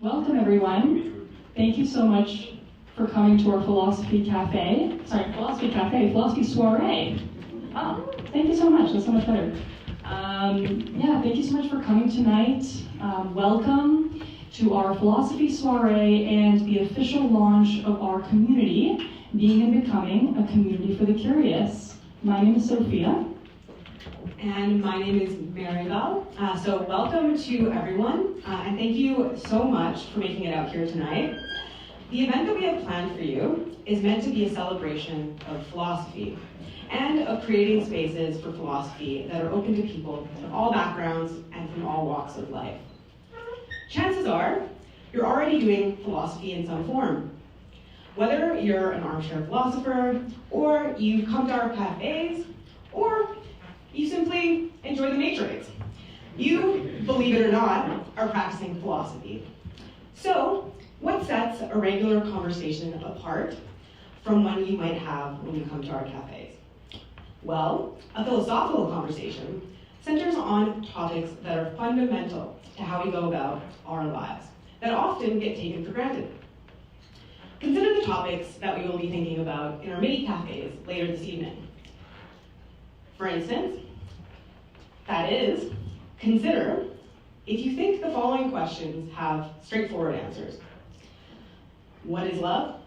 Welcome, everyone. Thank you so much for coming to our philosophy soirée. Oh, thank you so much. That's so much better. Thank you so much for coming tonight. Welcome to our philosophy soirée and the official launch of our community, Being and Becoming, a Community for the Curious. My name is Sophia. And my name is Maribel. So welcome to everyone, and thank you so much for making it out here tonight. The event that we have planned for you is meant to be a celebration of philosophy and of creating spaces for philosophy that are open to people of all backgrounds and from all walks of life. Chances are you're already doing philosophy in some form. Whether you're an armchair philosopher, or you've come to our cafes, or you simply enjoy the matrix. You, believe it or not, are practicing philosophy. So, what sets a regular conversation apart from one you might have when you come to our cafes? Well, a philosophical conversation centers on topics that are fundamental to how we go about our lives, that often get taken for granted. Consider the topics that we will be thinking about in our mini cafes later this evening. For instance, that is, consider if you think the following questions have straightforward answers. What is love?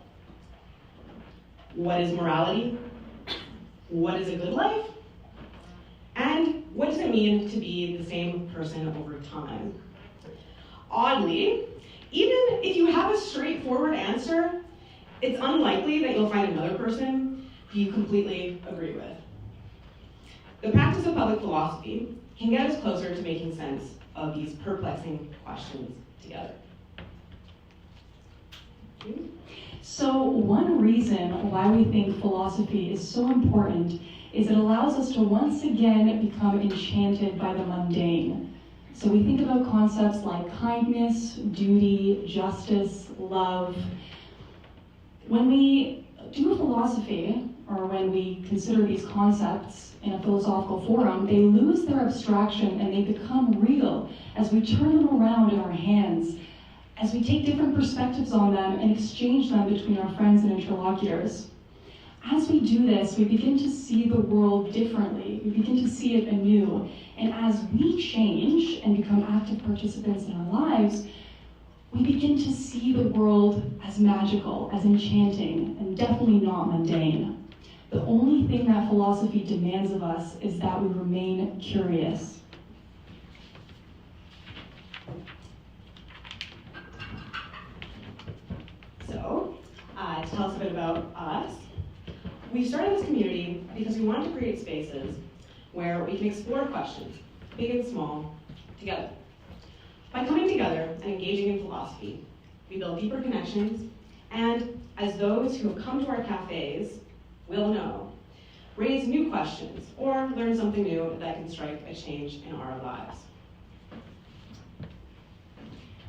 What is morality? What is a good life? And what does it mean to be the same person over time? Oddly, even if you have a straightforward answer, it's unlikely that you'll find another person who you completely agree with. The practice of public philosophy can get us closer to making sense of these perplexing questions together. So one reason why we think philosophy is so important is it allows us to once again become enchanted by the mundane. So we think about concepts like kindness, duty, justice, love. When we do philosophy, or when we consider these concepts in a philosophical forum, they lose their abstraction and they become real as we turn them around in our hands, as we take different perspectives on them and exchange them between our friends and interlocutors. As we do this, we begin to see the world differently. We begin to see it anew. And as we change and become active participants in our lives, we begin to see the world as magical, as enchanting, and definitely not mundane. The only thing that philosophy demands of us is that we remain curious. So, to tell us a bit about us, we started this community because we wanted to create spaces where we can explore questions, big and small, together. By coming together and engaging in philosophy, we build deeper connections, and as those who have come to our cafes will know, raise new questions or learn something new that can strike a change in our lives.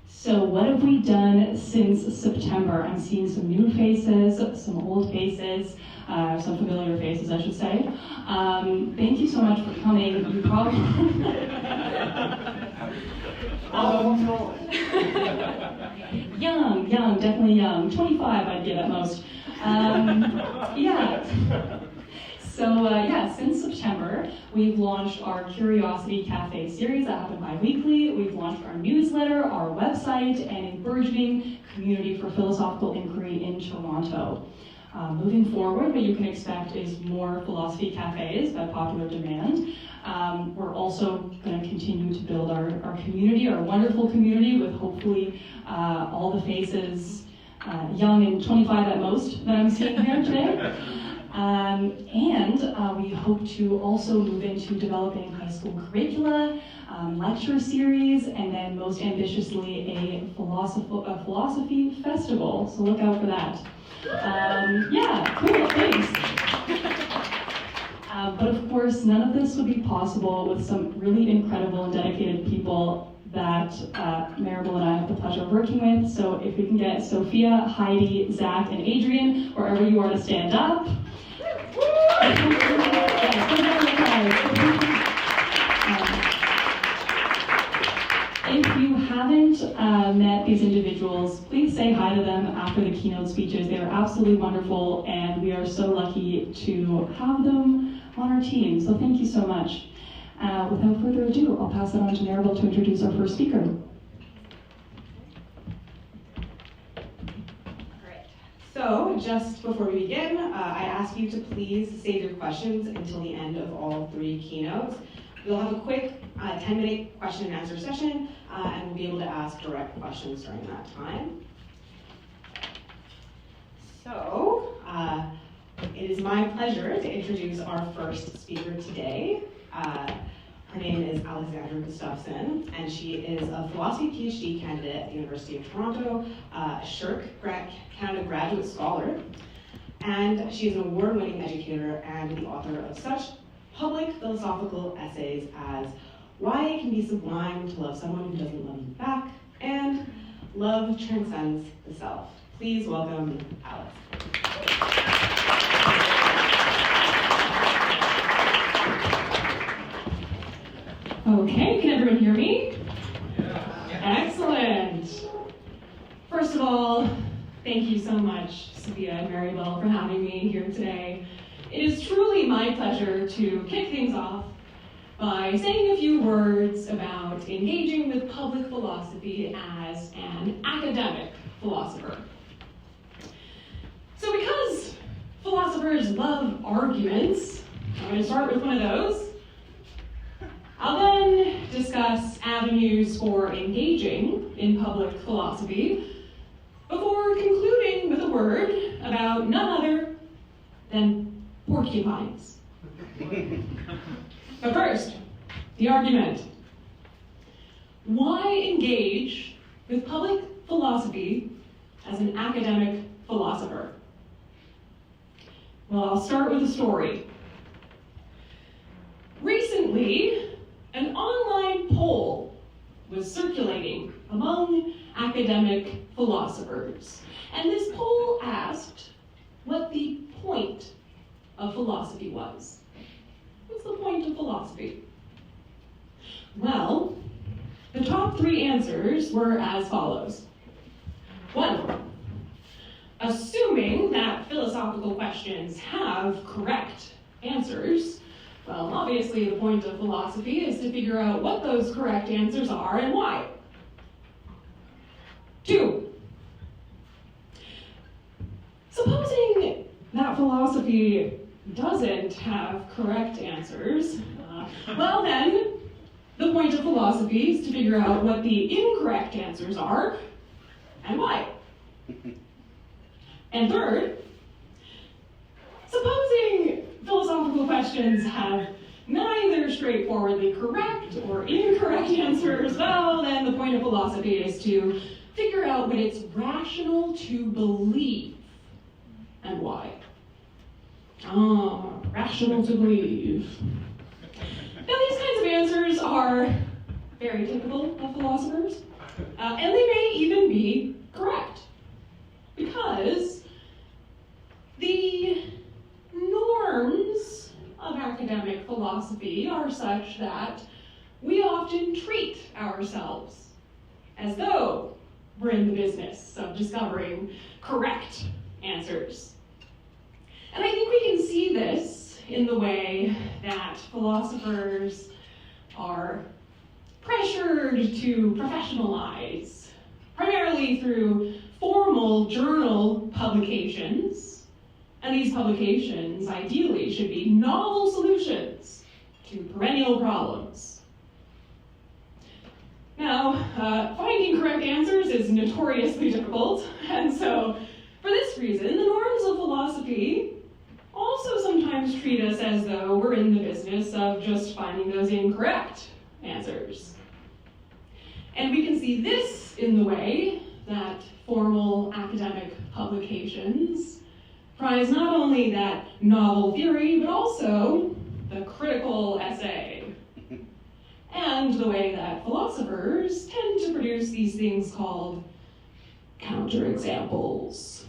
So what have we done since September? I'm seeing some new faces, some old faces, some familiar faces, I should say. Thank you so much for coming. You probably... Young, definitely young. 25, I'd give at most. So since September, we've launched our Curiosity Cafe series that happen bi-weekly. We've launched our newsletter, our website, and a burgeoning community for philosophical inquiry in Toronto. Moving forward, what you can expect is more philosophy cafes by popular demand. We're also going to continue to build our community, our wonderful community, with hopefully all the faces, young and 25 at most, that I'm seeing here today. We hope to also move into developing high school curricula, lecture series, and then most ambitiously a philosophy festival. So look out for that. Cool, thanks. But of course, none of this would be possible with some really incredible and dedicated people that Maribel and I have the pleasure of working with. So if we can get Sophia, Heidi, Zach, and Adrian, wherever you are, to stand up. If you haven't met these individuals, please say hi to them after the keynote speeches. They are absolutely wonderful, and we are so lucky to have them on our team. So thank you so much. Without further ado, I'll pass it on to Maribel to introduce our first speaker. Great. So just before we begin, I ask you to please save your questions until the end of all 3 keynotes. We'll have a quick 10-minute question and answer session, and we'll be able to ask direct questions during that time. So, it is my pleasure to introduce our first speaker today. Her name is Alexandra Gustafson, and she is a philosophy Ph.D. candidate at the University of Toronto, SSHRC Canada Graduate Scholar, and she is an award-winning educator and the author of such public philosophical essays as Why It Can Be Sublime to Love Someone Who Doesn't Love You Back, and Love Transcends the Self. Please welcome Alex. Okay, can everyone hear me? Excellent. First of all, thank you so much, Sophia and Maribel, for having me here today. It is truly my pleasure to kick things off by saying a few words about engaging with public philosophy as an academic philosopher. So because philosophers love arguments, I'm going to start with one of those. I'll then discuss avenues for engaging in public philosophy before concluding with a word about none other than porcupines. But first, the argument. Why engage with public philosophy as an academic philosopher? Well, I'll start with a story. Recently, an online poll was circulating among academic philosophers, and this poll asked what the point of philosophy was. What's the point of philosophy? Well, the top 3 answers were as follows. 1, assuming that philosophical questions have correct answers. Well, obviously the point of philosophy is to figure out what those correct answers are and why. 2, supposing that philosophy doesn't have correct answers, well then, the point of philosophy is to figure out what the incorrect answers are and why. And 3rd, supposing philosophical questions have neither straightforwardly correct or incorrect answers, well then the point of philosophy is to figure out what it's rational to believe and why. Rational to believe. Now these kinds of answers are very typical of philosophers, and they may even be correct, because the norms of academic philosophy are such that we often treat ourselves as though we're in the business of discovering correct answers. And I think we can see this in the way that philosophers are pressured to professionalize, primarily through formal journal publications. And these publications, ideally, should be novel solutions to perennial problems. Now, finding correct answers is notoriously difficult, and so for this reason, the norms of philosophy also sometimes treat us as though we're in the business of just finding those incorrect answers. And we can see this in the way that formal academic publications prize not only that novel theory, but also the critical essay. And the way that philosophers tend to produce these things called counterexamples.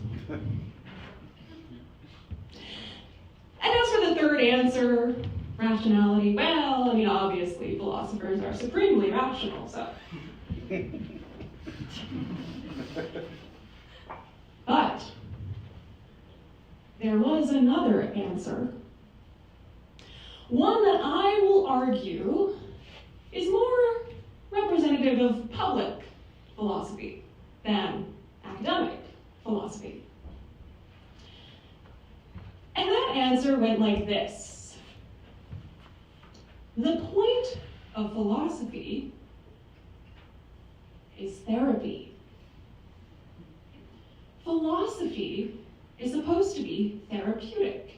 And as for the 3rd answer, rationality, well, I mean, obviously philosophers are supremely rational, so But there was another answer. One that I will argue is more representative of public philosophy than academic philosophy. And that answer went like this. The point of philosophy is therapy. Philosophy is supposed to be therapeutic.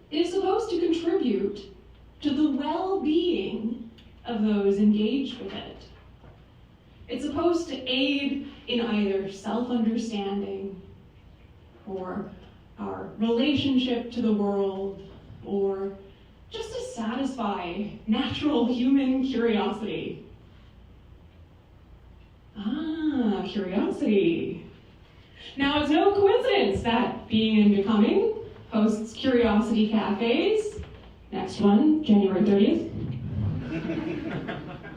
It is supposed to contribute to the well-being of those engaged with it. It's supposed to aid in either self-understanding or our relationship to the world, or just to satisfy natural human curiosity. Curiosity. Now, it's no coincidence that Being and Becoming hosts curiosity cafes. Next one, January 30th.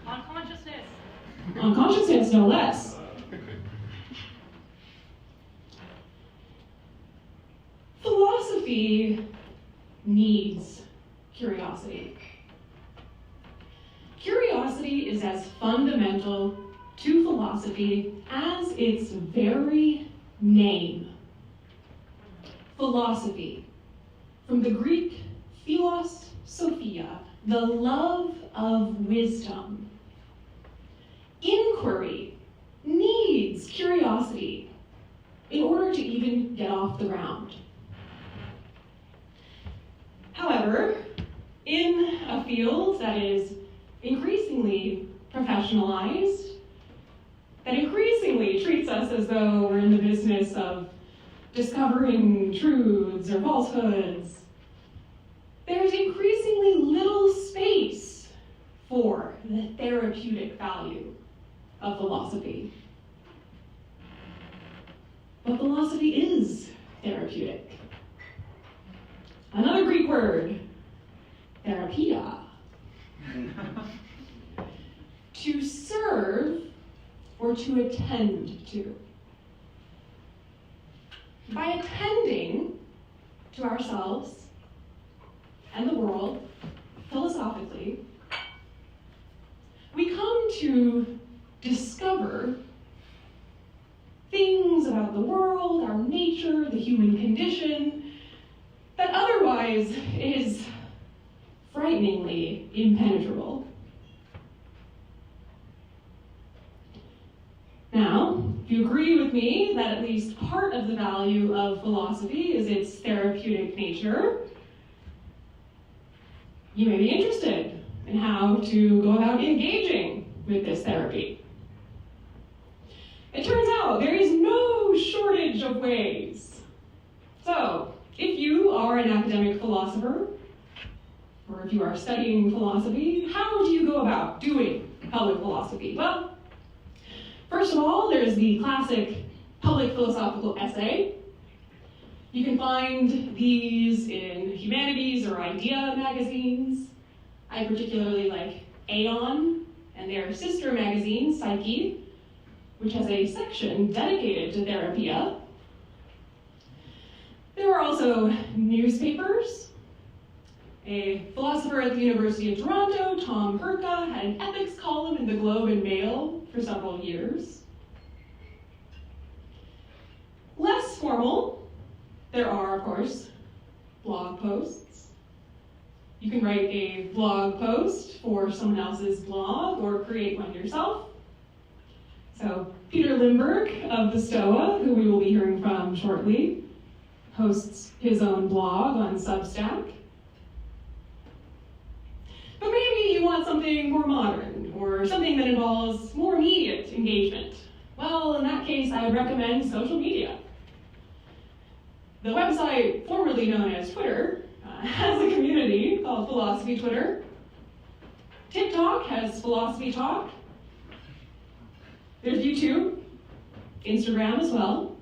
On consciousness. On consciousness, no less. Philosophy needs curiosity. Curiosity is as fundamental to philosophy as its very name. Philosophy, from the Greek philos sophia, the love of wisdom. Inquiry needs curiosity in order to even get off the ground. However, in a field that is increasingly professionalized, that increasingly treats us as though we're in the business of discovering truths or falsehoods, there's increasingly little space for the therapeutic value of philosophy. But philosophy is therapeutic. Another Greek word, therapia. To serve or to attend to. By attending to ourselves and the world philosophically, we come to discover things about the world, our nature, the human condition, that otherwise is frighteningly impenetrable. Now, if you agree with me that at least part of the value of philosophy is its therapeutic nature, you may be interested in how to go about engaging with this therapy. It turns out there is no shortage of ways. So, if you are an academic philosopher, or if you are studying philosophy, how do you go about doing public philosophy? Well, first of all, there's the classic public philosophical essay. You can find these in humanities or idea magazines. I particularly like Aeon and their sister magazine, Psyche, which has a section dedicated to therapia. There are also newspapers. A philosopher at the University of Toronto, Tom Herka, had an ethics column in the Globe and Mail for several years. Less formal, there are, of course, blog posts. You can write a blog post for someone else's blog or create one yourself. So Peter Limberg of the Stoa, who we will be hearing from shortly, hosts his own blog on Substack. But maybe you want something more modern, or something that involves more immediate engagement. Well, in that case, I would recommend social media. The website formerly known as Twitter has a community called Philosophy Twitter. TikTok has Philosophy Talk. There's YouTube, Instagram as well.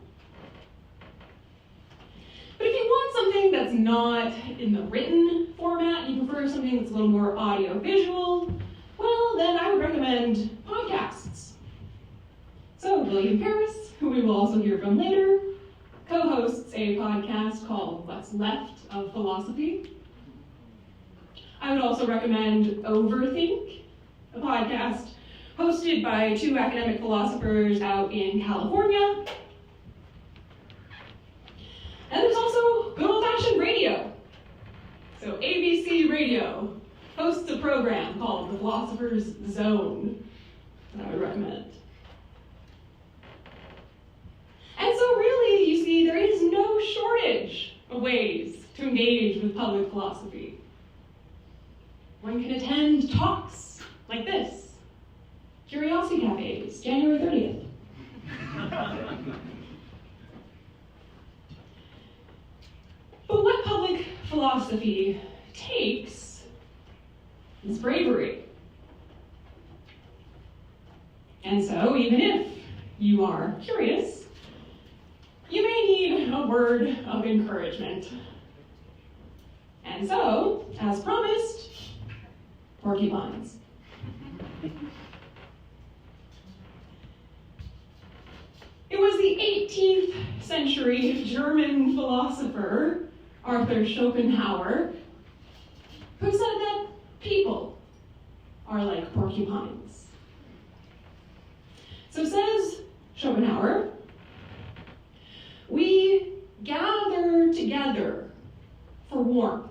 But if you want something that's not in the written format, you prefer something that's a little more audio-visual, well, then I would recommend podcasts. William Paris, who we will also hear from later, co-hosts a podcast called What's Left of Philosophy. I would also recommend Overthink, a podcast hosted by two academic philosophers out in California. And there's also good old-fashioned radio. So ABC Radio hosts a program called The Philosopher's Zone that I would recommend. And so really, you see, there is no shortage of ways to engage with public philosophy. One can attend talks like this, Curiosity Cafes, January 30th. But what public philosophy takes is bravery. And so, even if you are curious, you may need a word of encouragement. And so, as promised, porcupines. It was the 18th century German philosopher, Arthur Schopenhauer, who said that people are like porcupines. So says Schopenhauer, we gather together for warmth,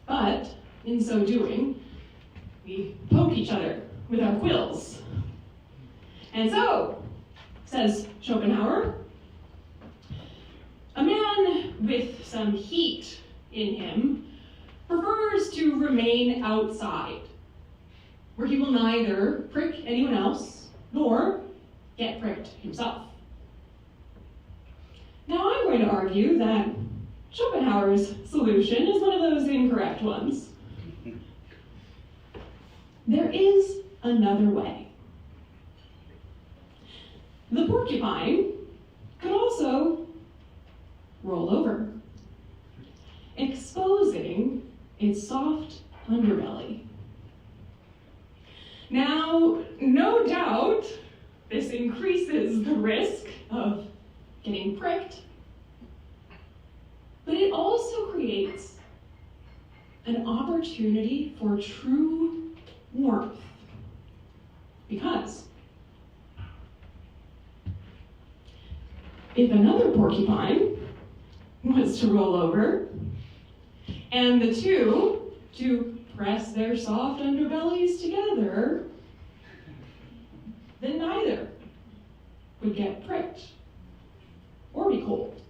but in so doing, we poke each other with our quills. And so, says Schopenhauer, a man with some heat in him prefers to remain outside, where he will neither prick anyone else nor get pricked himself. Now I'm going to argue that Schopenhauer's solution is one of those incorrect ones. There is another way. The porcupine could also roll over, exposing its soft underbelly. Now, no doubt, this increases the risk of getting pricked, but it also creates an opportunity for true warmth. Because if another porcupine was to roll over, and the two to press their soft underbellies together, then neither would get pricked or be cold.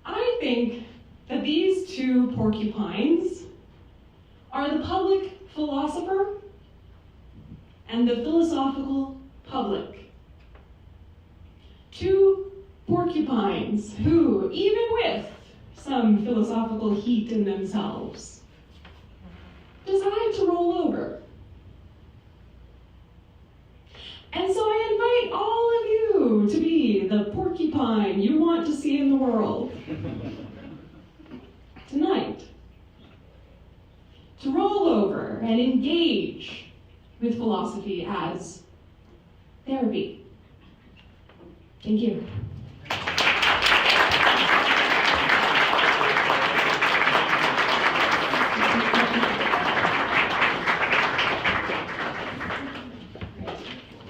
I think that these two porcupines are the public philosopher and the philosophical public. Two porcupines who, even with some philosophical heat in themselves, decide to roll over. And so I invite all of you to be the porcupine you want to see in the world tonight. To roll over and engage with philosophy as therapy. Thank you.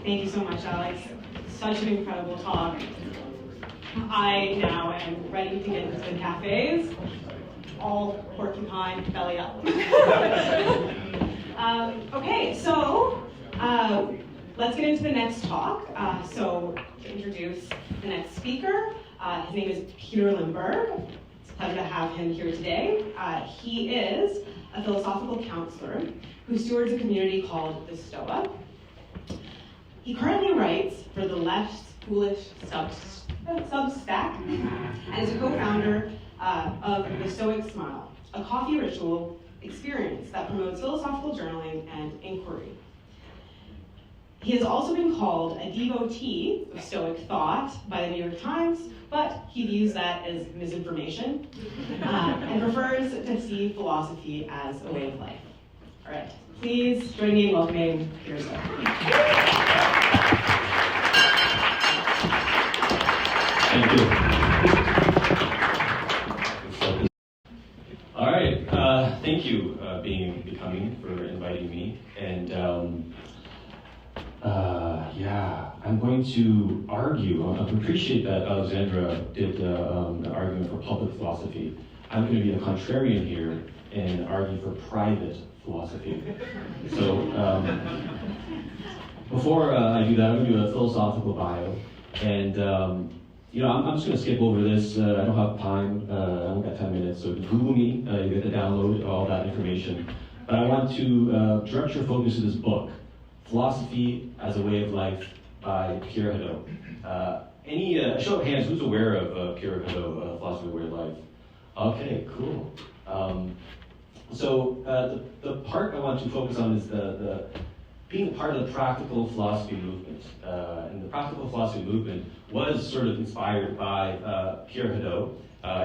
Thank you so much, Alex. Such an incredible talk. I now am ready to get into the cafes, all porcupine belly up. Okay, so let's get into the next talk. So to introduce the next speaker, his name is Peter Limberg. It's a pleasure to have him here today. He is a philosophical counselor who stewards a community called the Stoa. He currently writes for the Less Foolish Substack and is a co-founder of the Stoic Smile, a coffee ritual experience that promotes philosophical journaling and inquiry. He has also been called a devotee of Stoic thought by the New York Times, but he views that as misinformation and prefers to see philosophy as a way of life. All right, Please join me in welcoming Kirsten. Thank you. All right, thank you, Becoming, for inviting me. And yeah, I'm going to argue. I appreciate that Alexandra did an argument for public philosophy. I'm going to be a contrarian here and argue for private philosophy. So before I do that, I'm going to do a philosophical bio. And I'm just going to skip over this. I don't have time. I don't got 10 minutes. So Google me. You get to download all that information. But I want to direct your focus to this book, Philosophy as a Way of Life by Pierre Hadot. A show of hands, who's aware of Pierre Hadot, Philosophy as a Way of Life? Okay, cool. The part I want to focus on is the being part of the practical philosophy movement. And the practical philosophy movement was sort of inspired by Pierre Hadot.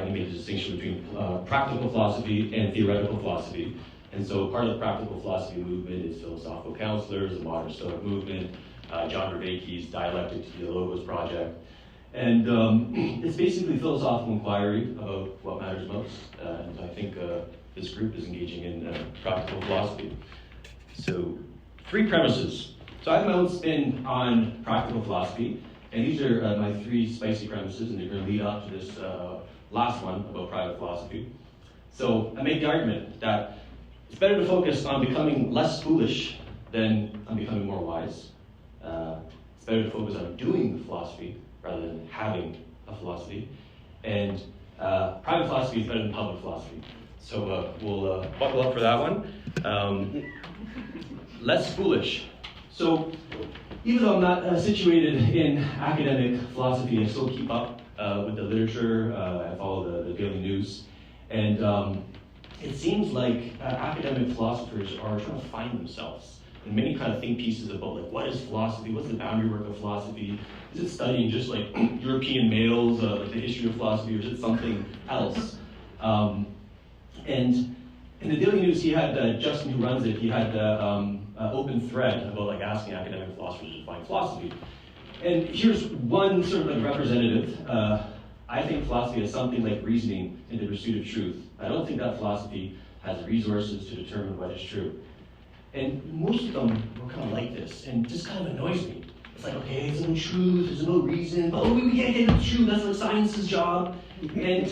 He made a distinction between practical philosophy and theoretical philosophy. And so part of the practical philosophy movement is philosophical counselors, the modern Stoic movement, John Vervaeke's Dialectic to the Logos project. And it's basically philosophical inquiry about what matters most. And I think this group is engaging in practical philosophy. So 3 premises. So I have my own spin on practical philosophy. And these are my 3 spicy premises, and they're going to lead up to this last one about private philosophy. So I make the argument that it's better to focus on becoming less foolish than on becoming more wise. It's better to focus on doing the philosophy rather than having a philosophy. And private philosophy is better than public philosophy. So we'll buckle up for that one. Less foolish. So even though I'm not situated in academic philosophy, I still keep up with the literature. I follow the daily news. And it seems like academic philosophers are trying to find themselves in many kind of think pieces about like what is philosophy, what's the boundary work of philosophy? Is it studying just like European males, like the history of philosophy, or is it something else? And in the Daily News, he had Justin, who runs it, he had an open thread about like asking academic philosophers to define philosophy. And here's one sort of like representative. I think philosophy is something like reasoning in the pursuit of truth. I don't think that philosophy has the resources to determine what is true. And most of them were kind of like this, and just kind of annoys me. It's like, okay, there's no truth, there's no reason, but we can't get into truth, that's like science's job. And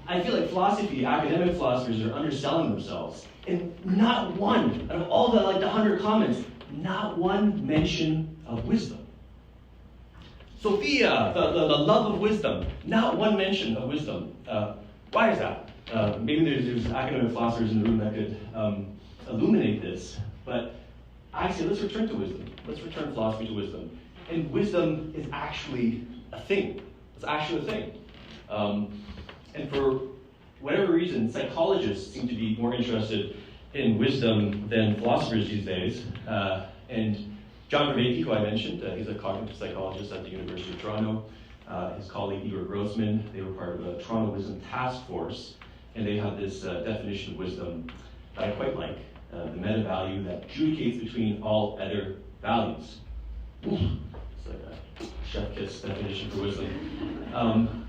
I feel like philosophy, academic philosophers are underselling themselves. And not one, out of all the 100 comments, not one mention of wisdom. Sophia, the love of wisdom, not one mention of wisdom. Why is that? Maybe there's academic philosophers in the room that could illuminate this, but I say let's return to wisdom. Let's return philosophy to wisdom. And wisdom is actually a thing. It's actually a thing. And for whatever reason, psychologists seem to be more interested in wisdom than philosophers these days. And John Vervaeke, who I mentioned, he's a cognitive psychologist at the University of Toronto. His colleague Igor Grossman, they were part of the Toronto Wisdom Task Force, and they have this definition of wisdom that I quite like, the meta value that adjudicates between all other values. It's like a chef kiss definition for wisdom.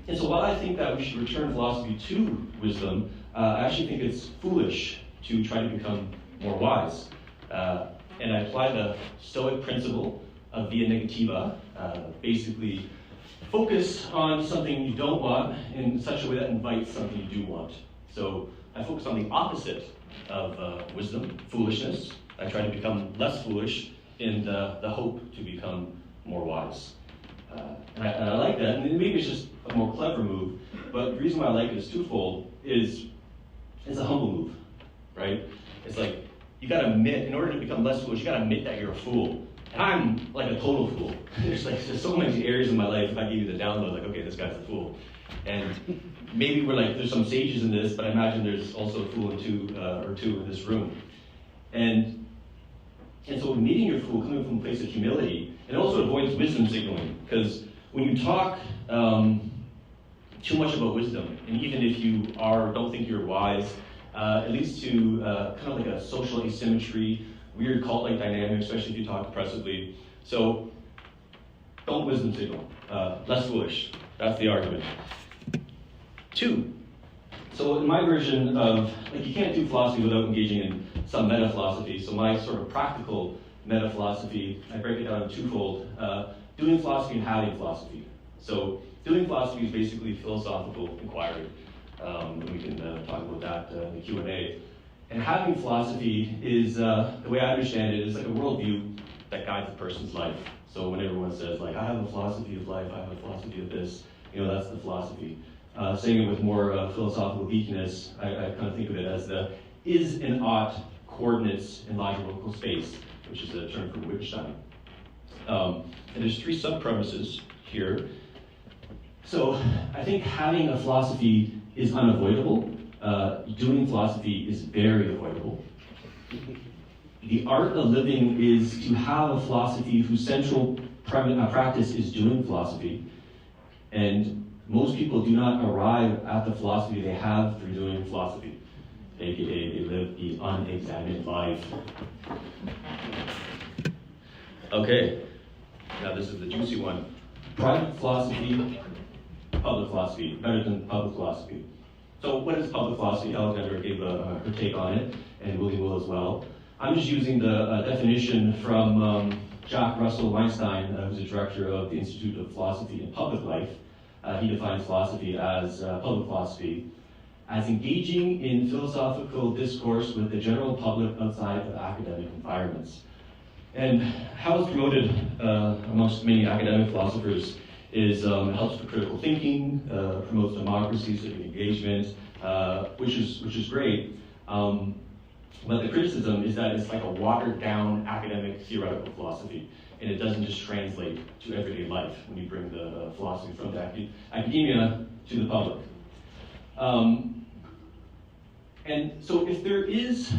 And so while I think that we should return philosophy to wisdom, I actually think it's foolish to try to become more wise. And I apply the Stoic principle of via negativa, basically focus on something you don't want in such a way that invites something you do want. So I focus on the opposite of wisdom, foolishness. I try to become less foolish in the hope to become more wise. And I like that, and maybe it's just a more clever move, but the reason why I like it is twofold, is it's a humble move, right? It's like, you gotta admit, in order to become less foolish, you gotta admit that you're a fool. And I'm like a total fool. There's so many areas in my life, if I give you the download, like, okay, this guy's a fool. And maybe there's some sages in this, but I imagine there's also a fool or two in this room. And so meeting your fool, coming from a place of humility, it also avoids wisdom signaling, because when you talk too much about wisdom, and even if you don't think you're wise, It leads to kind of like a social asymmetry, weird cult-like dynamic, especially if you talk oppressively. So don't wisdom signal. Less foolish. That's the argument. 2. So in my version of, like, you can't do philosophy without engaging in some meta-philosophy. So my sort of practical meta-philosophy, I break it down in twofold. Doing philosophy and having philosophy. So doing philosophy is basically philosophical inquiry. And we can talk about that in the Q&A. And having philosophy is, the way I understand it, is like a worldview that guides a person's life. So when everyone says, like, I have a philosophy of life, I have a philosophy of this, that's the philosophy. Saying it with more philosophical geekiness, I kind of think of it as the is and ought coordinates in logical space, which is a term from Wittgenstein. And there's 3 sub-premises here. So I think having a philosophy is unavoidable. Doing philosophy is very avoidable. The art of living is to have a philosophy whose central practice is doing philosophy. And most people do not arrive at the philosophy they have through doing philosophy, aka they live the unexamined life. Okay, now this is the juicy one. Private philosophy, public philosophy, better than public philosophy. So what is public philosophy? Alexandra gave her take on it, and William will as well. I'm just using the definition from Jack Russell Weinstein, who's the director of the Institute of Philosophy and Public Life. He defines philosophy as public philosophy as engaging in philosophical discourse with the general public outside of academic environments. And how it's promoted amongst many academic philosophers is it helps with critical thinking, promotes democracy, civic engagement, which is great. But the criticism is that it's like a watered-down academic theoretical philosophy, and it doesn't just translate to everyday life when you bring the philosophy from the academia to the public. And so if there is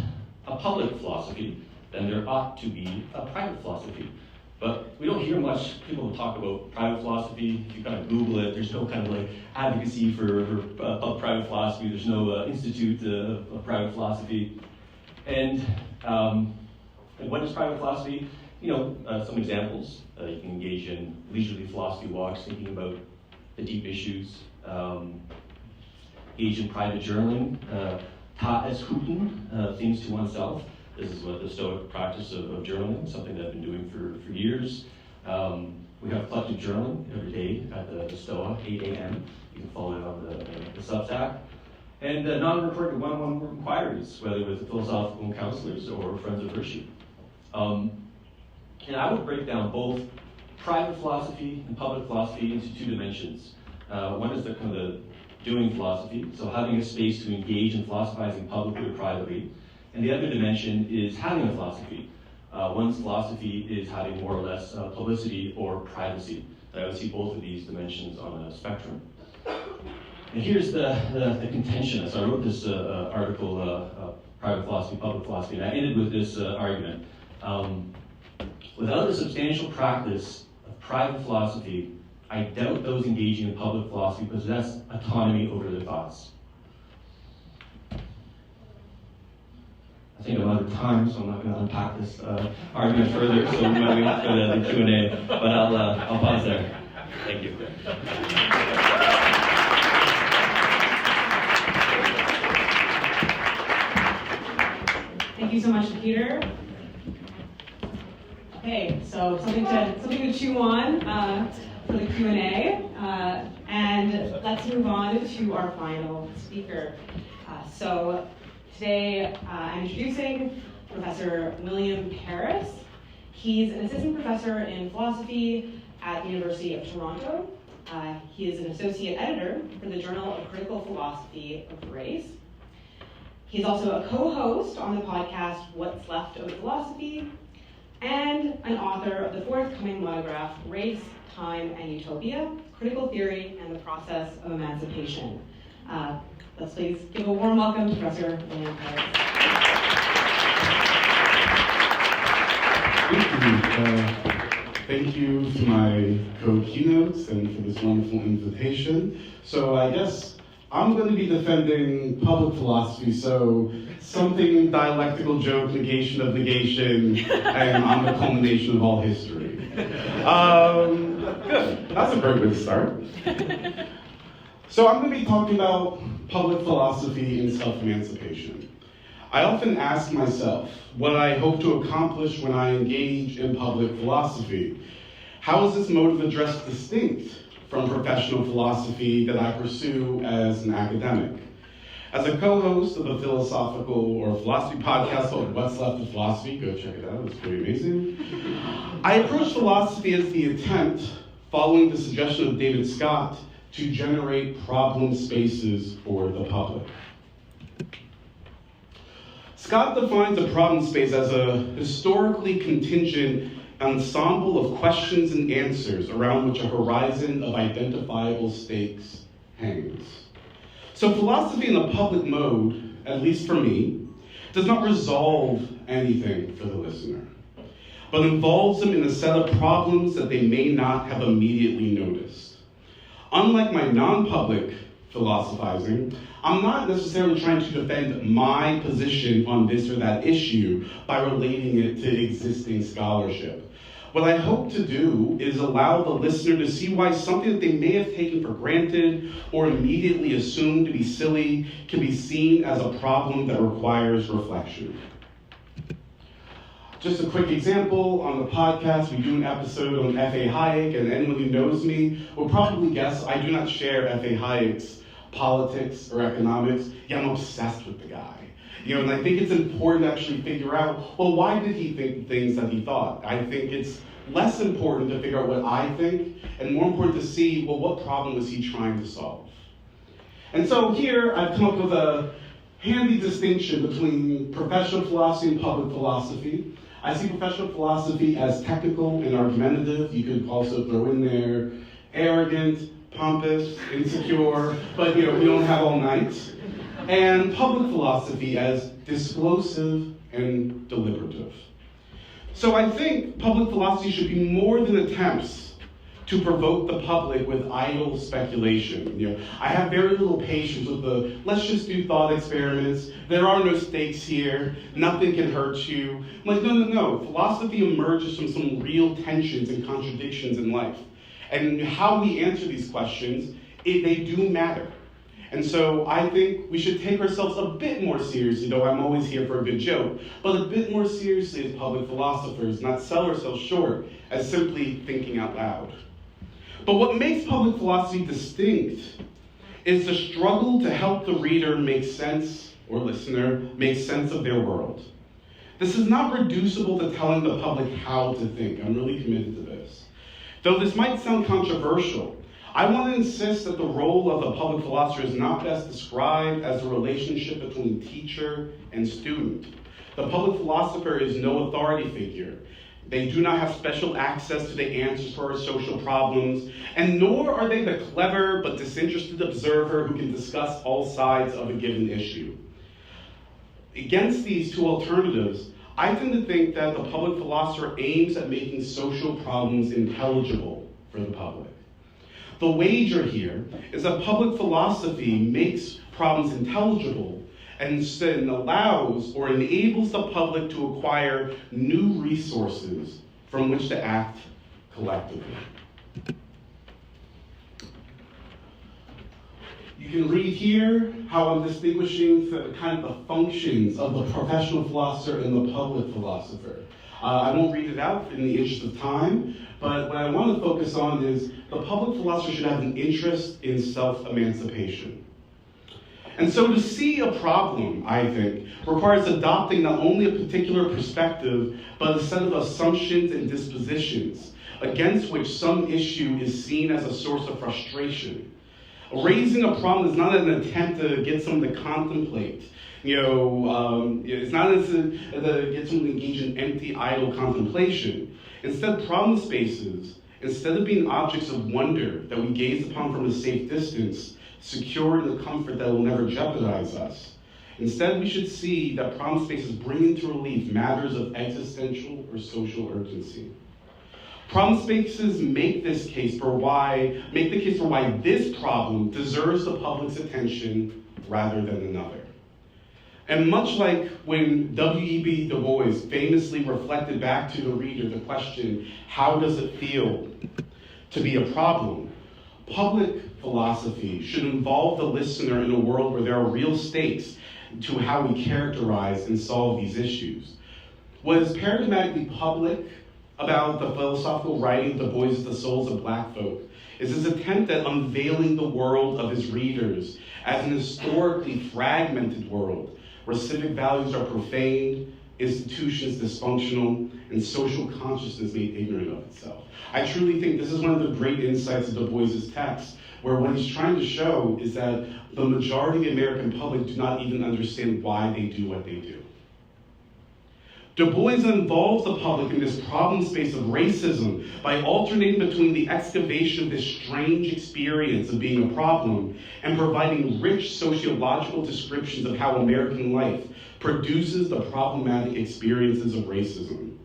a public philosophy, then there ought to be a private philosophy. But we don't hear much people talk about private philosophy. If you kind of Google it, there's no kind of like advocacy for private philosophy. There's no institute of private philosophy. And what is private philosophy? Some examples. You can engage in leisurely philosophy walks, thinking about the deep issues. Engage in private journaling. Ta es huten, things to oneself. This is what the Stoic practice of journaling, something that I've been doing for years. We have collective journaling every day at the Stoa, 8 a.m. You can follow it on the Substack. And non-recorded one-on-one inquiries, whether with philosophical counselors or friends of virtue. And I would break down both private philosophy and public philosophy into 2 dimensions. One is the kind of the doing philosophy, so having a space to engage in philosophizing publicly or privately. And the other dimension is having a philosophy. One's philosophy is having more or less publicity or privacy. I would see both of these dimensions on a spectrum. And here's the contention. So I wrote this article, Private Philosophy, Public Philosophy, and I ended with this argument. Without a substantial practice of private philosophy, I doubt those engaging in public philosophy possess autonomy over their thoughts. I think I'm out of time, so I'm not going to unpack this argument further, so we might wait for the Q&A, but I'll pause there. Thank you. Thank you so much, Peter. Okay, so something to chew on for the Q&A, and let's move on to our final speaker. So today I'm introducing Professor William Paris. He's an assistant professor in philosophy at the University of Toronto. He is an associate editor for the Journal of Critical Philosophy of Race. He's also a co-host on the podcast What's Left of Philosophy, and an author of the forthcoming monograph, Race, Time, and Utopia, Critical Theory and the Process of Emancipation. Let's please give a warm welcome to Professor William Paris. Thank you to my co-keynotes and for this wonderful invitation. So I guess I'm going to be defending public philosophy, so something dialectical joke, negation of negation, and I'm the culmination of all history. Good, that's a great way to start. So I'm going to be talking about public philosophy and self-emancipation. I often ask myself what I hope to accomplish when I engage in public philosophy. How is this mode of address distinct from professional philosophy that I pursue as an academic? As a co-host of a philosophical or philosophy podcast called What's Left of Philosophy, go check it out, it's pretty amazing. I approach philosophy as the attempt, following the suggestion of David Scott, to generate problem spaces for the public. Scott defines a problem space as a historically contingent ensemble of questions and answers around which a horizon of identifiable stakes hangs. So philosophy in the public mode, at least for me, does not resolve anything for the listener, but involves them in a set of problems that they may not have immediately noticed. Unlike my non-public philosophizing, I'm not necessarily trying to defend my position on this or that issue by relating it to existing scholarship. What I hope to do is allow the listener to see why something that they may have taken for granted or immediately assumed to be silly can be seen as a problem that requires reflection. Just a quick example, on the podcast, we do an episode on F.A. Hayek, and anyone who knows me will probably guess I do not share F.A. Hayek's politics or economics, yet I'm obsessed with the guy. And I think it's important to actually figure out, well, why did he think the things that he thought? I think it's less important to figure out what I think, and more important to see, well, what problem was he trying to solve? And so here, I've come up with a handy distinction between professional philosophy and public philosophy. I see professional philosophy as technical and argumentative. You could also throw in there arrogant, pompous, insecure, but we don't have all night. And public philosophy as disclosive and deliberative. So I think public philosophy should be more than attempts to provoke the public with idle speculation. I have very little patience with the, let's just do thought experiments, there are no stakes here, nothing can hurt you. I'm like, no. Philosophy emerges from some real tensions and contradictions in life. And how we answer these questions, they do matter. And so I think we should take ourselves a bit more seriously, though I'm always here for a good joke, but a bit more seriously as public philosophers, not sell ourselves short as simply thinking out loud. But what makes public philosophy distinct is the struggle to help the reader make sense, or listener, make sense of their world. This is not reducible to telling the public how to think. I'm really committed to this. Though this might sound controversial, I want to insist that the role of the public philosopher is not best described as a relationship between teacher and student. The public philosopher is no authority figure. They do not have special access to the answers for our social problems, and nor are they the clever but disinterested observer who can discuss all sides of a given issue. Against these two alternatives, I tend to think that the public philosopher aims at making social problems intelligible for the public. The wager here is that public philosophy makes problems intelligible and allows or enables the public to acquire new resources from which to act collectively. You can read here how I'm distinguishing the functions of the professional philosopher and the public philosopher. I won't read it out in the interest of time, but what I want to focus on is the public philosopher should have an interest in self-emancipation. And so to see a problem, I think, requires adopting not only a particular perspective, but a set of assumptions and dispositions against which some issue is seen as a source of frustration. Raising a problem is not an attempt to get someone to contemplate. It's not to get someone to engage in empty, idle contemplation. Instead, problem spaces, instead of being objects of wonder that we gaze upon from a safe distance, secure in the comfort that will never jeopardize us. Instead, we should see that problem spaces bring into relief matters of existential or social urgency. Problem spaces make the case for why this problem deserves the public's attention rather than another. And much like when W.E.B. Du Bois famously reflected back to the reader the question, how does it feel to be a problem? Public philosophy should involve the listener in a world where there are real stakes to how we characterize and solve these issues. What is paradigmatically public about the philosophical writing of Du Bois' The Souls of Black Folk is his attempt at unveiling the world of his readers as an historically fragmented world where civic values are profaned, institutions dysfunctional, and social consciousness made ignorant of itself. I truly think this is one of the great insights of Du Bois' text, where what he's trying to show is that the majority of the American public do not even understand why they do what they do. Du Bois involves the public in this problem space of racism by alternating between the excavation of this strange experience of being a problem and providing rich sociological descriptions of how American life produces the problematic experiences of racism.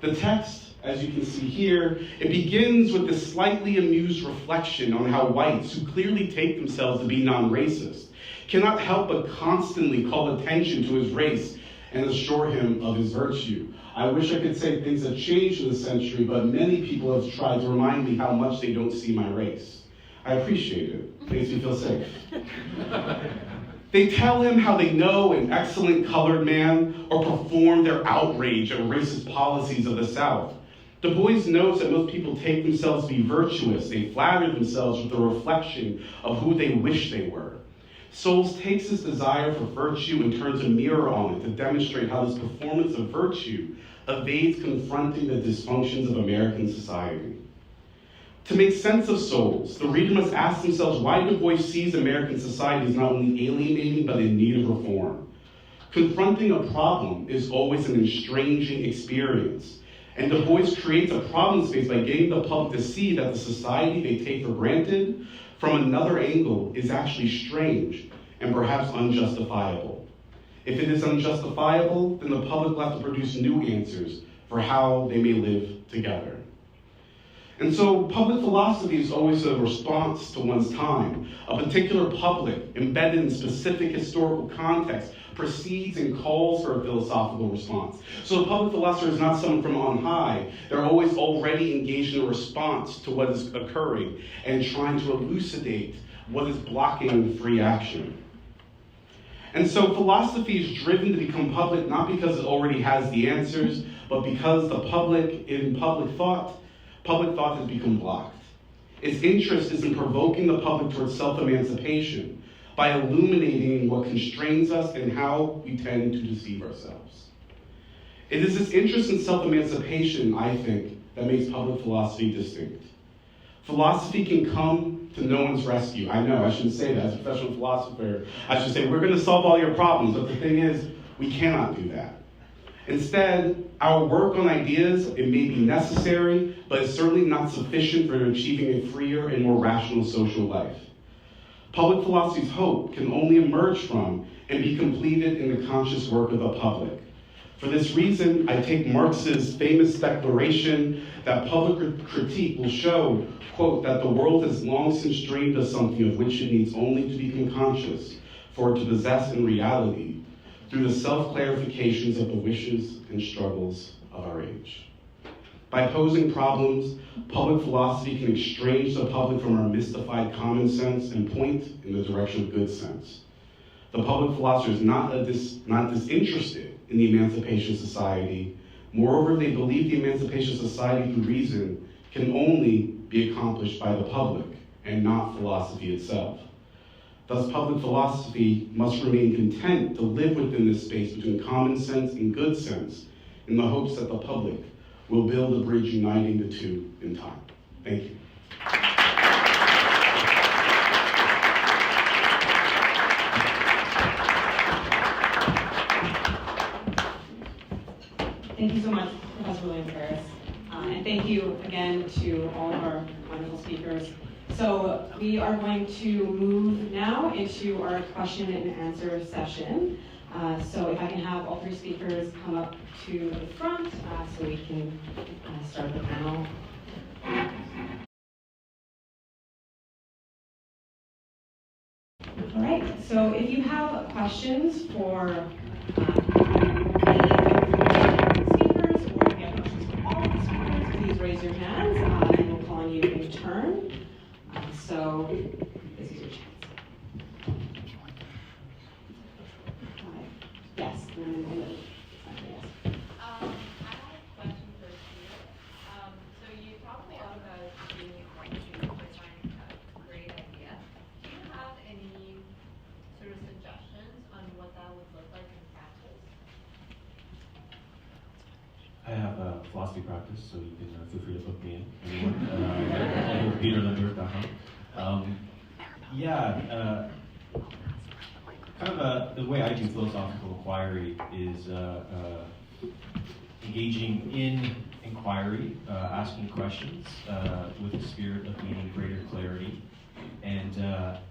The text, as you can see here, it begins with this slightly amused reflection on how whites, who clearly take themselves to be non-racist, cannot help but constantly call attention to his race and assure him of his virtue. I wish I could say things have changed in the century, but many people have tried to remind me how much they don't see my race. I appreciate it. Makes me feel safe. They tell him how they know an excellent colored man or perform their outrage at racist policies of the South. Du Bois notes that most people take themselves to be virtuous. They flatter themselves with a reflection of who they wish they were. Souls takes this desire for virtue and turns a mirror on it to demonstrate how this performance of virtue evades confronting the dysfunctions of American society. To make sense of souls, the reader must ask themselves why Du Bois sees American society as not only alienating but in need of reform. Confronting a problem is always an estranging experience, and Du Bois creates a problem space by getting the public to see that the society they take for granted from another angle is actually strange and perhaps unjustifiable. If it is unjustifiable, then the public will have to produce new answers for how they may live together. And so public philosophy is always a response to one's time. A particular public, embedded in specific historical context, proceeds and calls for a philosophical response. So the public philosopher is not someone from on high. They're always already engaged in a response to what is occurring and trying to elucidate what is blocking free action. And so philosophy is driven to become public not because it already has the answers, but because the public, in public thought has become blocked. Its interest is in provoking the public towards self-emancipation by illuminating what constrains us and how we tend to deceive ourselves. It is this interest in self-emancipation, I think, that makes public philosophy distinct. Philosophy can come to no one's rescue. I know, I shouldn't say that as a professional philosopher. I should say, we're going to solve all your problems, but the thing is, we cannot do that. Instead, our work on ideas, it may be necessary, but it's certainly not sufficient for achieving a freer and more rational social life. Public philosophy's hope can only emerge from and be completed in the conscious work of the public. For this reason, I take Marx's famous declaration that public critique will show, quote, that the world has long since dreamed of something of which it needs only to become conscious for it to possess in reality through the self-clarifications of the wishes and struggles of our age. By posing problems, public philosophy can estrange the public from our mystified common sense and point in the direction of good sense. The public philosopher is not disinterested in the Emancipation Society. Moreover, they believe the Emancipation Society through reason can only be accomplished by the public and not philosophy itself. Thus, public philosophy must remain content to live within this space between common sense and good sense in the hopes that the public will build a bridge uniting the two in time. Thank you. Thank you so much, Professor William Ferris. And thank you again to all of our wonderful speakers. So we are going to move now into our question and answer session. So if I can have all three speakers come up to the front so we can start the panel All right, so if you have questions for the speakers, or if you have questions for all of the speakers, please raise your hands, and we'll call on you in turn. So this is your chance. Yes, and then yes. I have a question for you. So you talked a lot about being able to define a great idea. Do you have any sort of suggestions on what that would look like in practice? I have a philosophy practice, so you can feel free to book me in. Anyone? PeterLimberg.com. Kind of the way I do philosophical inquiry is engaging in inquiry, asking questions with the spirit of gaining greater clarity, and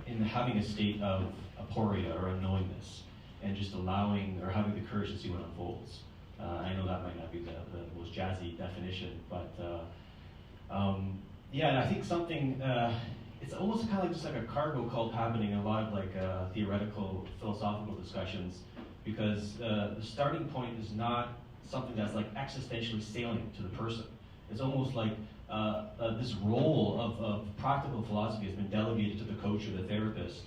in having a state of aporia or unknowingness, and just allowing or having the courage to see what unfolds. I know that might not be the most jazzy definition, but and I think something. It's almost kind of like just like a cargo cult happening in a lot of like theoretical philosophical discussions, because the starting point is not something that's like existentially salient to the person. It's almost like this role of practical philosophy has been delegated to the coach or the therapist,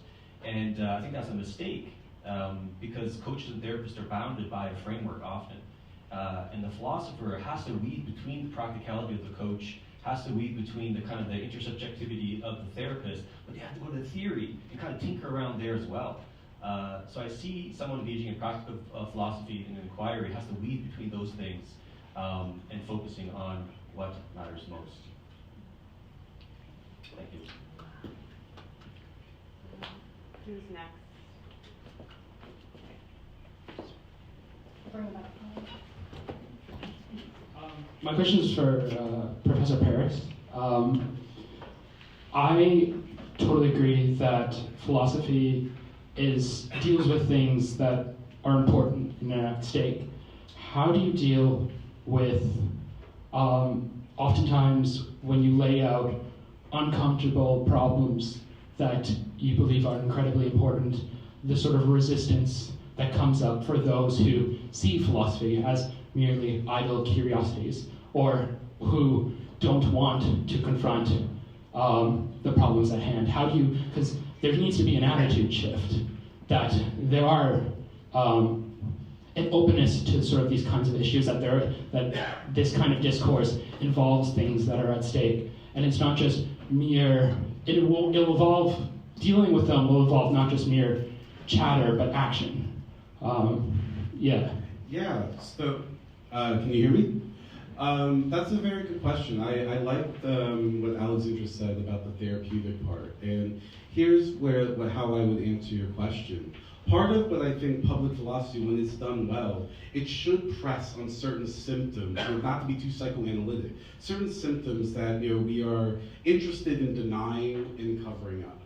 and I think that's a mistake, because coaches and therapists are bounded by a framework often, and the philosopher has to weave between the practicality of the coach, has to weave between the kind of the intersubjectivity of the therapist, but they have to go to the theory and kind of tinker around there as well. So I see someone engaging in practical philosophy and inquiry has to weave between those things and focusing on what matters most. Thank you. Who's next? My question is for Professor Paris. I totally agree that philosophy deals with things that are important and are at stake. How do you deal with oftentimes when you lay out uncomfortable problems that you believe are incredibly important, the sort of resistance that comes up for those who see philosophy as merely idle curiosities, or who don't want to confront the problems at hand? How do you, because there needs to be an attitude shift, that there are an openness to sort of these kinds of issues, that this kind of discourse involves things that are at stake, and it's not just mere, it'll evolve, dealing with them will involve not just mere chatter, but action. Yeah, so, can you hear me? That's a very good question. I like what Alexandra said about the therapeutic part. And here's how I would answer your question. Part of what I think public philosophy, when it's done well, it should press on certain symptoms, not to be too psychoanalytic, certain symptoms that we are interested in denying and covering up.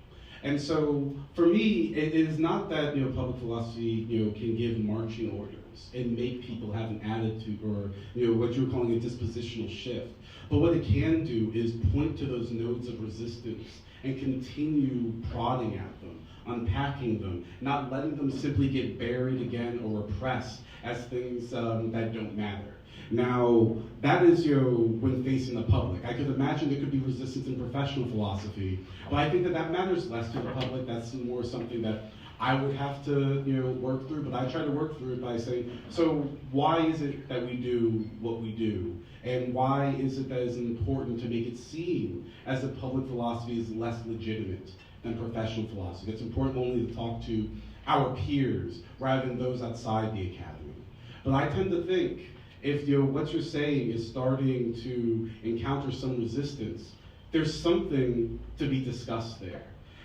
And so, for me, it is not that public philosophy can give marching orders and make people have an attitude or what you're calling a dispositional shift. But what it can do is point to those nodes of resistance and continue prodding at them, unpacking them, not letting them simply get buried again or repressed as things that don't matter. Now, that is when facing the public. I could imagine there could be resistance in professional philosophy, but I think that matters less to the public. That's more something that I would have to work through, but I try to work through it by saying, so why is it that we do what we do? And why is it that it's important to make it seem as if public philosophy is less legitimate than professional philosophy? It's important only to talk to our peers rather than those outside the academy. But I tend to think if what you're saying is starting to encounter some resistance, there's something to be discussed there.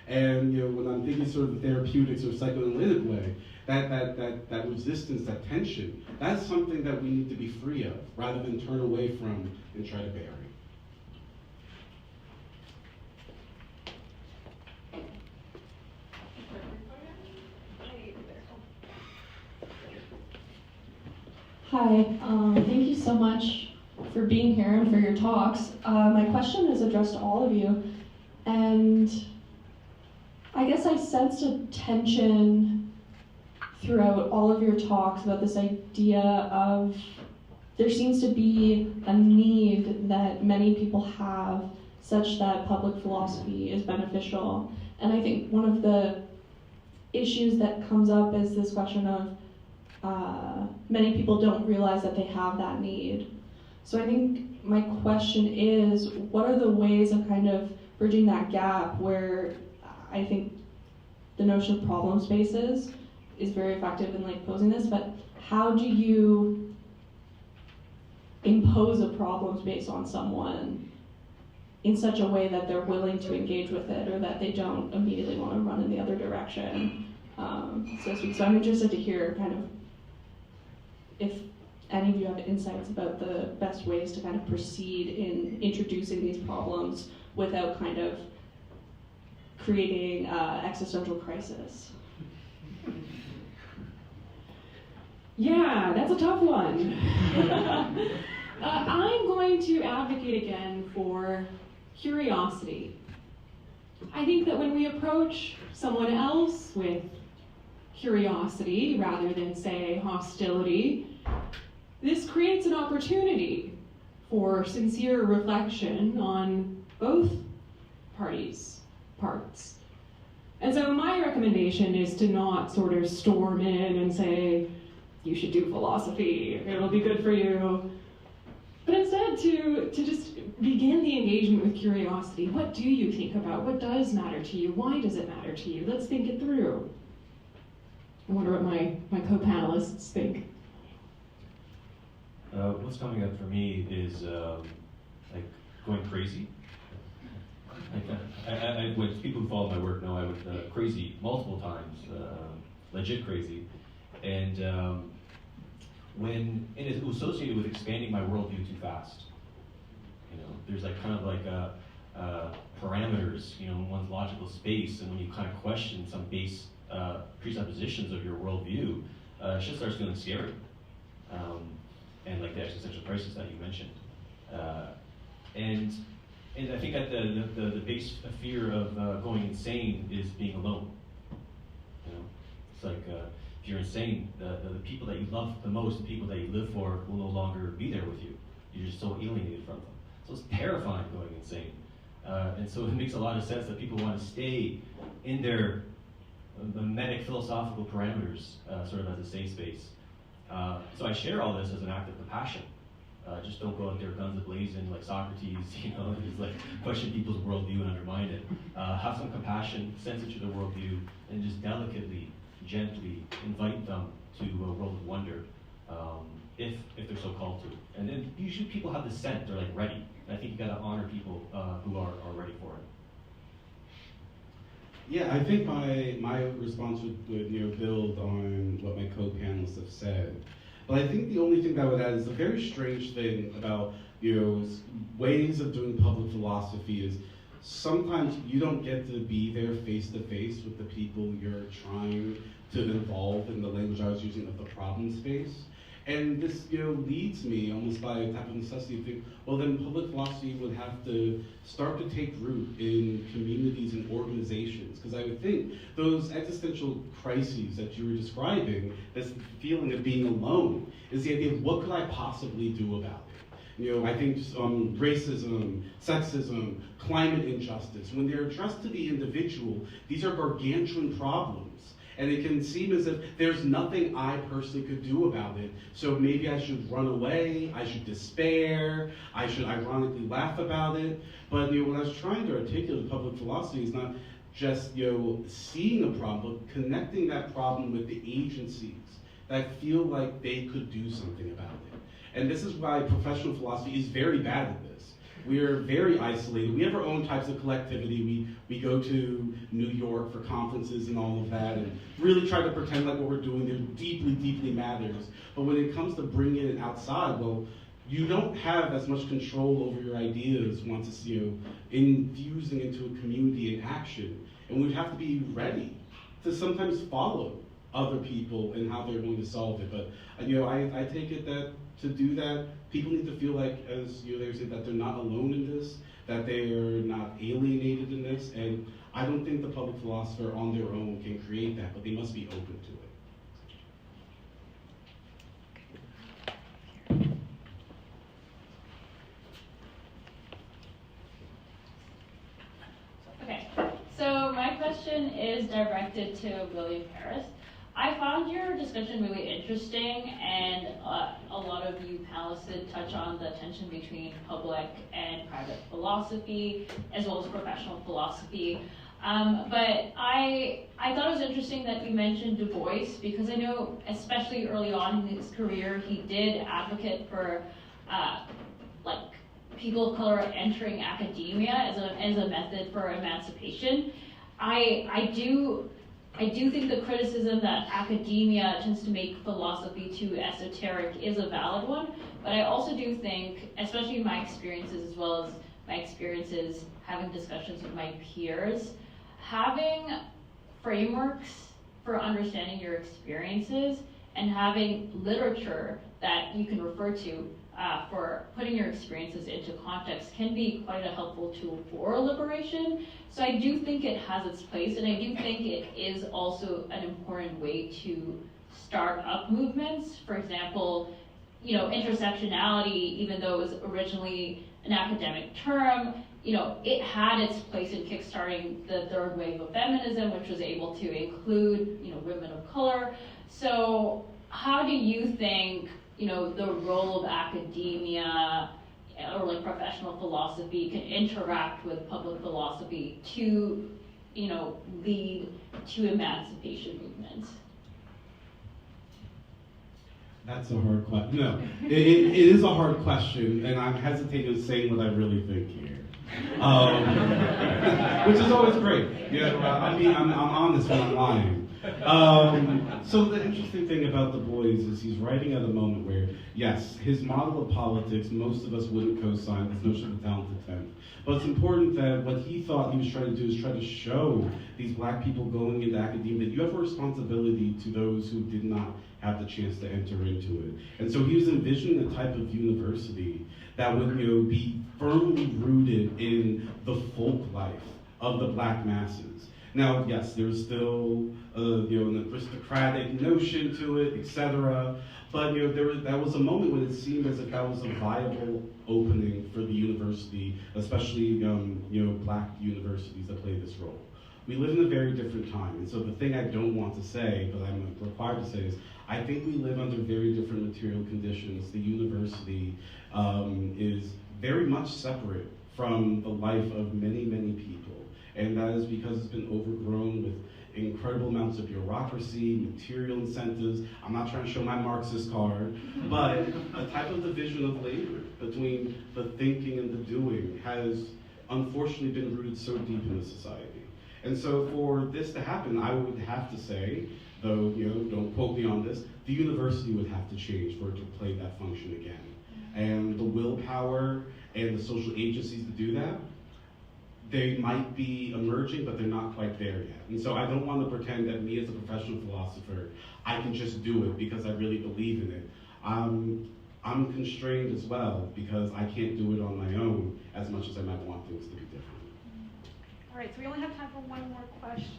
And when I'm thinking sort of the therapeutics or psychoanalytic way, that resistance, that tension, that's something that we need to be free of, rather than turn away from and try to bury. Hi, thank you so much for being here and for your talks. My question is addressed to all of you, and I guess I sensed a tension throughout all of your talks about this idea of there seems to be a need that many people have such that public philosophy is beneficial. And I think one of the issues that comes up is this question of many people don't realize that they have that need. So I think my question is, what are the ways of kind of bridging that gap where I think the notion of problem spaces is very effective in like posing this, but how do you impose a problem space on someone in such a way that they're willing to engage with it or that they don't immediately want to run in the other direction, so to speak. So I'm interested to hear kind of if any of you have insights about the best ways to kind of proceed in introducing these problems without kind of creating existential crisis. Yeah, that's a tough one. I'm going to advocate again for curiosity. I think that when we approach someone else with curiosity rather than, say, hostility, this creates an opportunity for sincere reflection on both parties' parts. And so my recommendation is to not sort of storm in and say, you should do philosophy, it'll be good for you. But instead to just begin the engagement with curiosity. What do you think about? What does matter to you? Why does it matter to you? Let's think it through. I wonder what my co-panelists think. What's coming up for me is like going crazy. Like, when people who follow my work know I went crazy multiple times, legit crazy. And when it was associated with expanding my worldview too fast. You know, there's like kind of like parameters, you know, in one's logical space, and when you kind of question some base presuppositions of your worldview, shit starts feeling scary. And like the existential crisis that you mentioned. And I think that the base fear of going insane is being alone. You know, it's like if you're insane, the people that you love the most, the people that you live for, will no longer be there with you. You're just so alienated from them. So it's terrifying going insane. And so it makes a lot of sense that people want to stay in their mimetic philosophical parameters, sort of as a safe space. So I share all this as an act of compassion. Just don't go out there guns a-blazing like Socrates, you know, just like question people's worldview and undermine it. Have some compassion, sense it to their worldview, and just delicately, gently invite them to a world of wonder, if they're so called to. And then usually people have the scent, they're like ready. And I think you gotta honor people who are ready for it. Yeah, I think my response would build on what my co-panelists have said. But I think the only thing that I would add is a very strange thing about ways of doing public philosophy is sometimes you don't get to be there face to face with the people you're trying to involve in the language I was using of the problem space. And this, leads me almost by a type of necessity to think, well, then public philosophy would have to start to take root in communities and organizations. Because I would think those existential crises that you were describing, this feeling of being alone, is the idea of what could I possibly do about it? I think racism, sexism, climate injustice, when they're addressed to the individual, these are gargantuan problems. And it can seem as if there's nothing I personally could do about it. So maybe I should run away, I should despair, I should ironically laugh about it. But what I was trying to articulate in public philosophy is not just seeing a problem, but connecting that problem with the agencies that feel like they could do something about it. And this is why professional philosophy is very bad at this. We are very isolated. We have our own types of collectivity. We go to New York for conferences and all of that and really try to pretend like what we're doing there deeply, deeply matters. But when it comes to bringing it outside, well, you don't have as much control over your ideas once it's, infusing into a community in action. And we have to be ready to sometimes follow other people and how they're going to solve it. But, I take it that to do that. People need to feel like, as you they say, that they're not alone in this, that they're not alienated in this, and I don't think the public philosopher on their own can create that, but they must be open to it. Okay, so my question is directed to William Harris. I found your discussion really interesting, and a lot of you panelists did touch on the tension between public and private philosophy, as well as professional philosophy. But I thought it was interesting that you mentioned Du Bois, because I know, especially early on in his career, he did advocate for like people of color entering academia as a method for emancipation. I do think the criticism that academia tends to make philosophy too esoteric is a valid one, but I also do think, especially in my experiences as well as my experiences having discussions with my peers, having frameworks for understanding your experiences and having literature that you can refer to for putting your experiences into context can be quite a helpful tool for liberation. So I do think it has its place, and I do think it is also an important way to start up movements. For example, intersectionality, even though it was originally an academic term, it had its place in kickstarting the third wave of feminism, which was able to include, women of color. So how do you think, the role of academia or like professional philosophy can interact with public philosophy to, lead to emancipation movements? That's a hard question. No, it is a hard question, and I'm hesitating in saying what I really think here, which is always great. I'm honest when I'm lying. So the interesting thing about Du Bois is he's writing at a moment where, yes, his model of politics, most of us wouldn't co-sign this notion of the talented tenth. But it's important that what he thought he was trying to do is try to show these black people going into academia that you have a responsibility to those who did not have the chance to enter into it. And so he was envisioning a type of university that would be firmly rooted in the folk life of the black masses. Now, yes, there's still an aristocratic notion to it, etc. But that was a moment when it seemed as if that was a viable opening for the university, especially black universities that play this role. We live in a very different time, and so the thing I don't want to say, but I'm required to say, is I think we live under very different material conditions. The university is very much separate from the life of many, many people. And that is because it's been overgrown with incredible amounts of bureaucracy, material incentives. I'm not trying to show my Marxist card, but a type of division of labor between the thinking and the doing has unfortunately been rooted so deep in the society. And so for this to happen, I would have to say, though don't quote me on this, the university would have to change for it to play that function again. And the willpower and the social agencies to do that, they might be emerging, but they're not quite there yet. And so I don't want to pretend that me as a professional philosopher, I can just do it because I really believe in it. I'm constrained as well because I can't do it on my own as much as I might want things to be different. All right, so we only have time for one more question.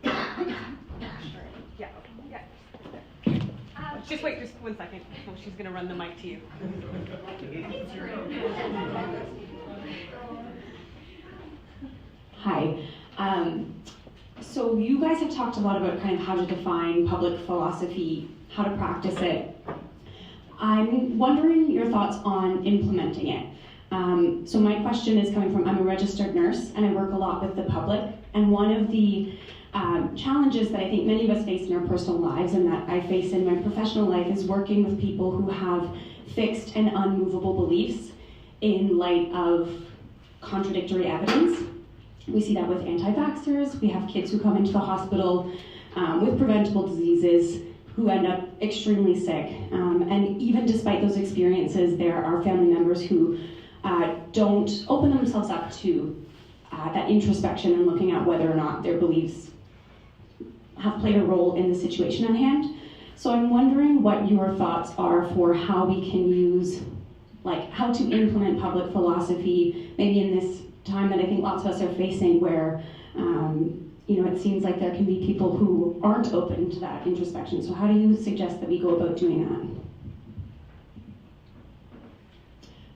Sure. Yeah. Just wait, just 1 second. Oh, she's going to run the mic to you. Hi. So you guys have talked a lot about kind of how to define public philosophy, how to practice it. I'm wondering your thoughts on implementing it. So my question is coming from, I'm a registered nurse and I work a lot with the public, and one of the challenges that I think many of us face in our personal lives and that I face in my professional life is working with people who have fixed and unmovable beliefs in light of contradictory evidence. We see that with anti-vaxxers. We have kids who come into the hospital with preventable diseases who end up extremely sick. And even despite those experiences, there are family members who don't open themselves up to that introspection and looking at whether or not their beliefs have played a role in the situation at hand. So I'm wondering what your thoughts are for how we can use, like how to implement public philosophy, maybe in this time that I think lots of us are facing where, it seems like there can be people who aren't open to that introspection. So how do you suggest that we go about doing that?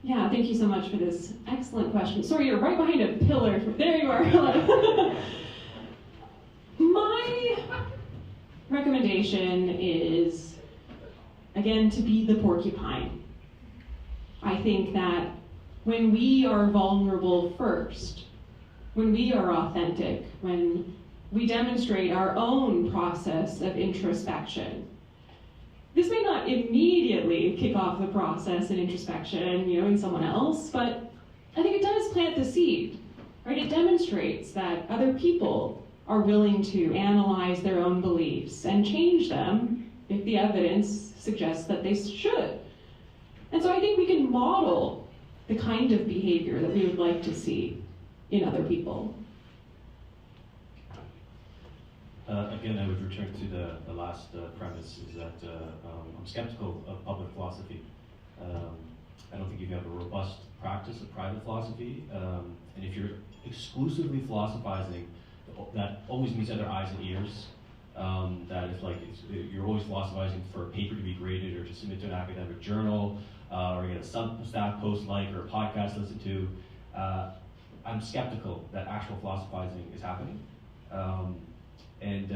Yeah, thank you so much for this excellent question. Sorry, you're right behind a pillar. There you are. Hello. My recommendation is, again, to be the porcupine. I think that when we are vulnerable first, when we are authentic, when we demonstrate our own process of introspection, this may not immediately kick off the process and introspection, in someone else, but I think it does plant the seed, right? It demonstrates that other people are willing to analyze their own beliefs and change them if the evidence suggests that they should. And so I think we can model the kind of behavior that we would like to see in other people. Again, I would return to the last premise, is that I'm skeptical of public philosophy. I don't think you have a robust practice of private philosophy, and if you're exclusively philosophizing, that always means other eyes and ears. That if you're always philosophizing for a paper to be graded or to submit to an academic journal, or get a Substack post like or a podcast listen to, I'm skeptical that actual philosophizing is happening. And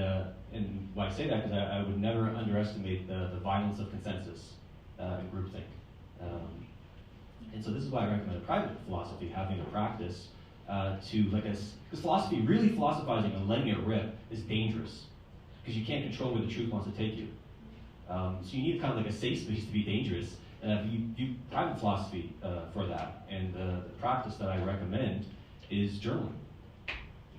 why I say that, because I would never underestimate the violence of consensus and groupthink. And so this is why I recommend a private philosophy, having a practice because philosophy, really philosophizing and letting it rip is dangerous, because you can't control where the truth wants to take you. So you need kind of like a safe space to be dangerous, and you private philosophy for that. And the practice that I recommend is journaling,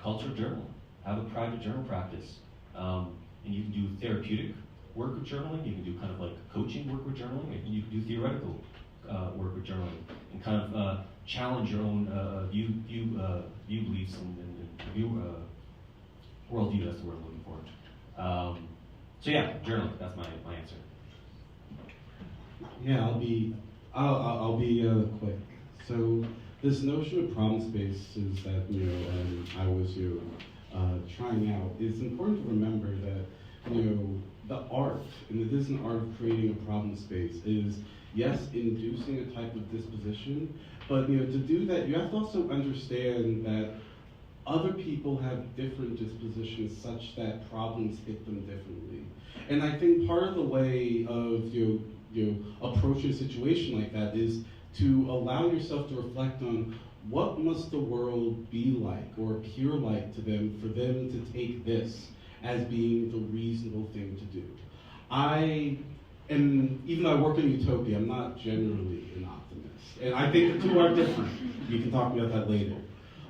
culture of journaling. Have a private journal practice. And you can do therapeutic work with journaling, you can do kind of like coaching work with journaling, and you can do theoretical work with journaling, and kind of challenge your own view beliefs and view worldview. That's the word I'm looking for. So yeah, journaling. That's my answer. Yeah, I'll be quick. So this notion of problem spaces that I was trying out, it's important to remember that the art, and it is an art of creating a problem space, is yes, inducing a type of disposition, but to do that, you have to also understand that other people have different dispositions such that problems hit them differently. And I think part of the way of approaching a situation like that is to allow yourself to reflect on what must the world be like or appear like to them for them to take this as being the reasonable thing to do. Even though I work in utopia, I'm not generally an optimist. And I think the two are different. You can talk about that later.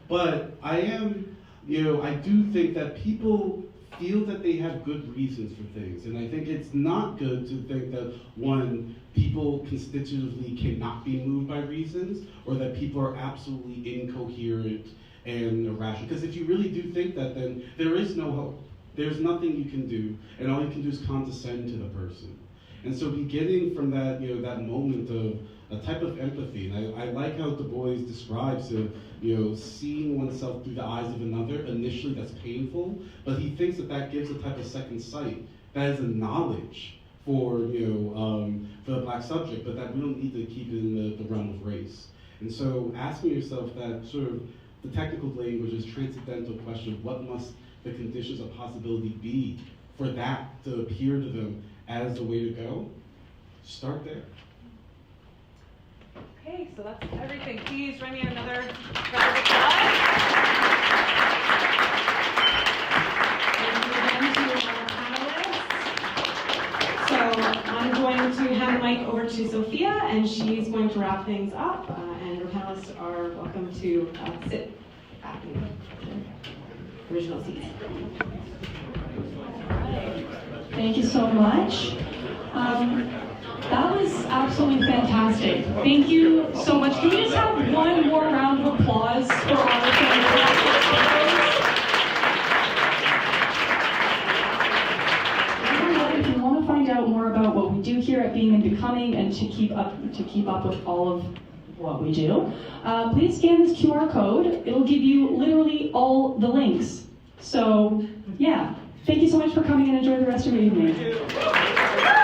But I am, I do think that people feel that they have good reasons for things. And I think it's not good to think that, one, people constitutively cannot be moved by reasons, or that people are absolutely incoherent and irrational. Because if you really do think that, then there is no hope. There's nothing you can do, and all you can do is condescend to the person. And so beginning from that, that moment of a type of empathy, and I like how Du Bois describes seeing oneself through the eyes of another. Initially, that's painful, but he thinks that gives a type of second sight. That is a knowledge for the black subject, but that we don't need to keep it in the realm of race. And so asking yourself that sort of, the technical language is transcendental question of what must the conditions of possibility be for that to appear to them as the way to go. Start there. Okay, so that's everything. Please join me in another round of applause. Thank you again to our panelists. So I'm going to hand the mic over to Sophia, and she's going to wrap things up. And our panelists are welcome to sit back in the original seats. Thank you so much. That was absolutely fantastic. Thank you so much. Can we just have one more round of applause for our panelists? If you want to find out more learning and to keep up with all of what we do, please scan this QR code. It'll give you literally all the links. So, yeah, thank you so much for coming and enjoy the rest of your evening. Thank you.